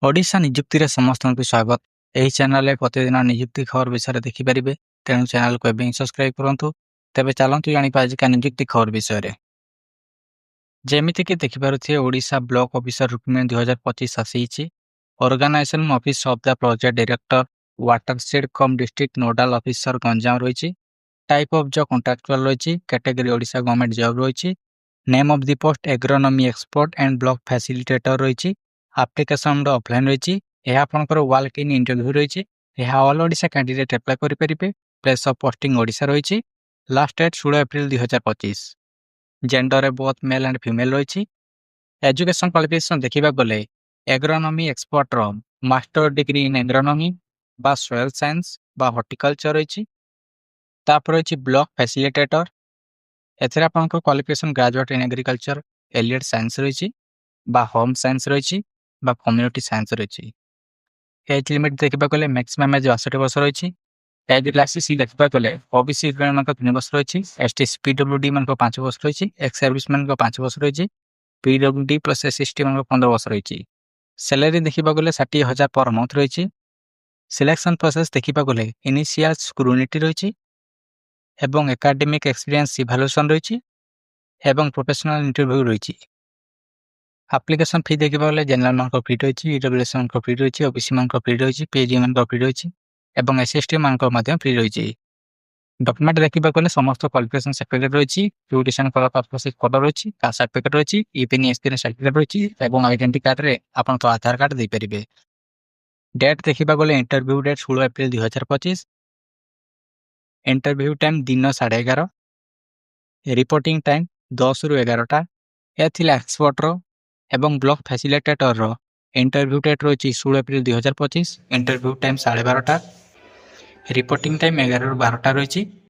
ଓଡ଼ିଶା ନିଯୁକ୍ତିରେ ସମସ୍ତଙ୍କୁ ସ୍ୱାଗତ। ଏହି ଚ୍ୟାନେଲରେ ପ୍ରତିଦିନ ନିଯୁକ୍ତି ଖବର ବିଷୟରେ ଦେଖିପାରିବେ। ତେଣୁ ଚ୍ୟାନେଲକୁ ଏବେ ହିଁ ସବସ୍କ୍ରାଇବ୍ କରନ୍ତୁ। ତେବେ ଚାଲନ୍ତୁ ଜାଣିବା ଆଜିକା ନିଯୁକ୍ତି ଖବର ବିଷୟରେ। ଯେମିତିକି ଦେଖିପାରୁଥିବେ ଓଡ଼ିଶା ବ୍ଲକ ଅଫିସର ରିକ୍ରୁଟମେଣ୍ଟ 2025 ଆସିଛି। Organisation office of the project director watershed cum district nodal officer Ganjam ରହିଛି। ଟାଇପ୍ ଅଫ୍ ଜବ୍ କଣ୍ଟ୍ରାକ୍ଚୁଆଲ ରହିଛି। କ୍ୟାଟେଗୋରୀ ଓଡ଼ିଶା ଗଭର୍ଣ୍ଣମେଣ୍ଟ ଜବ୍ ରହିଛି। Name of the post agronomy expert and block facilitator ରହିଛି। ଆପ୍ଲିକେସନର ଅଫଲାଇନ୍ ରହିଛି। ଏହା ଆପଣଙ୍କର walk in interview ରହିଛି। ଏହା ଅଲ୍ ଓଡ଼ିଶା କ୍ୟାଣ୍ଡିଡେଟ୍ ଆପ୍ଲାଏ କରିପାରିବେ। ପ୍ଲେସ୍ ଅଫ୍ ପୋଷ୍ଟିଂ ଓଡ଼ିଶା ରହିଛି। Last date 16 April 2025। ଜେଣ୍ଡରରେ ବୋଥ୍ ମେଲ୍ ଆଣ୍ଡ ଫିମେଲ୍ ରହିଛି। ଏଜୁକେସନ କ୍ୱାଲିଫିକେସନ ଦେଖିବାକୁ ଗଲେ ଏଗ୍ରୋନମି ଏକ୍ସପର୍ଟର ମାଷ୍ଟର ଡିଗ୍ରୀ ଇନ୍ ଏଗ୍ରୋନମି ବା ସଏଲ୍ ସାଇନ୍ସ ବା ହର୍ଟିକଲଚର ରହିଛି। ତାପରେ ରହିଛି ବ୍ଲକ ଫ୍ୟାସିଲିଟେଟର। ଏଥିରେ ଆପଣଙ୍କ qualification graduate in agriculture allied science ରହିଛି ବା ହୋମ୍ ସାଇନ୍ସ ରହିଛି ବା କମ୍ୟୁନିଟି ସାଇନ୍ସ ରହିଛି। ଏଜ୍ ଲିମିଟ୍ ଦେଖିବାକୁ ଗଲେ ମ୍ୟାକ୍ସିମମ୍ ଏଜ୍ 62 ବର୍ଷ ରହିଛି। ଏଜ୍ କ୍ଲାସିସ୍ ଦେଖିବାକୁ ଗଲେ ଓବିସି ମାନଙ୍କ 3 ବର୍ଷ ରହିଛି। ଏସଟି ପିଡବ୍ଲ୍ୟୁଡି ମାନଙ୍କ 5 ବର୍ଷ ରହିଛି। ଏକ୍ସ ସର୍ଭିସ ମାନଙ୍କ 5 ବର୍ଷ ରହିଛି। ପିଡବ୍ଲ୍ୟୁଡି ପ୍ଲସ୍ ଏସଟି ମାନଙ୍କ 15 ବର୍ଷ ରହିଛି। ସାଲାରୀ ଦେଖିବାକୁ ଗଲେ 60,000 ପର ମନ୍ଥ ରହିଛି। ସିଲେକ୍ସନ ପ୍ରୋସେସ୍ ଦେଖିବାକୁ ଗଲେ ଇନିସିଆଲ ସ୍କ୍ରୁନିଟି ରହିଛି ଏବଂ ଏକାଡେମିକ୍ ଏକ୍ସପିରିଏନ୍ସ ଇଭାଲୁଏସନ୍ ରହିଛି ଏବଂ ପ୍ରୋଫେସନାଲ ଇଣ୍ଟରଭ୍ୟୁ ରହିଛି। ଆପ୍ଲିକେସନ ଫି ଦେଖିବାକୁ ଗଲେ ଜେନେରାଲ ମାନଙ୍କ ଫି ରହିଛି, ଇଡବ୍ଲ୍ୟୁଏସ୍ ମାନଙ୍କ ଫି ରହିଛି, ଓବିସି ମାନଙ୍କ ଫି ରହିଛି, ପିଏଚଡି ମାନଙ୍କ ଫି ରହିଛି ଏବଂ ଏସଏସଟି ମାନଙ୍କ ମଧ୍ୟ ଫି ରହିଛି। ଡକ୍ୟୁମେଣ୍ଟ ଦେଖିବାକୁ ଗଲେ ସମସ୍ତ କ୍ୱାଲିଫିକେସନ ସାର୍ଟିଫିକେଟ୍ ରହିଛି, ଟ୍ୟୁଟେସନ କଳା ପାସପୋର୍ଟ ଫଟୋ ରହିଛି, କାଷ୍ଟ ସାର୍ଟିଫିକେଟ୍ ରହିଛି, ଇପିନି ଏକ୍ସପିରିଏନ୍ସ ସାର୍ଟିଫିକେଟ୍ ରହିଛି ଏବଂ ଆଇଡେଣ୍ଟି କାର୍ଡରେ ଆପଣଙ୍କ ଆଧାର କାର୍ଡ ଦେଇପାରିବେ। ଡେଟ୍ ଦେଖିବାକୁ ଗଲେ interview date 16 April 2025। Interview time ଦିନ 11:30। ରିପୋର୍ଟିଂ ଟାଇମ୍ 10 ରୁ 11ଟା। ଏହା ଥିଲା ଏକ୍ସପର୍ଟର ଏବଂ ବ୍ଲକ ଫ୍ୟାସିଲିଟେଟରର ଇଣ୍ଟରଭ୍ୟୁ ଡେଟ୍ ରହିଛି 16 April 2025। Interview time 12:30। Reporting time 11 ରୁ 12ଟା ରହିଛି।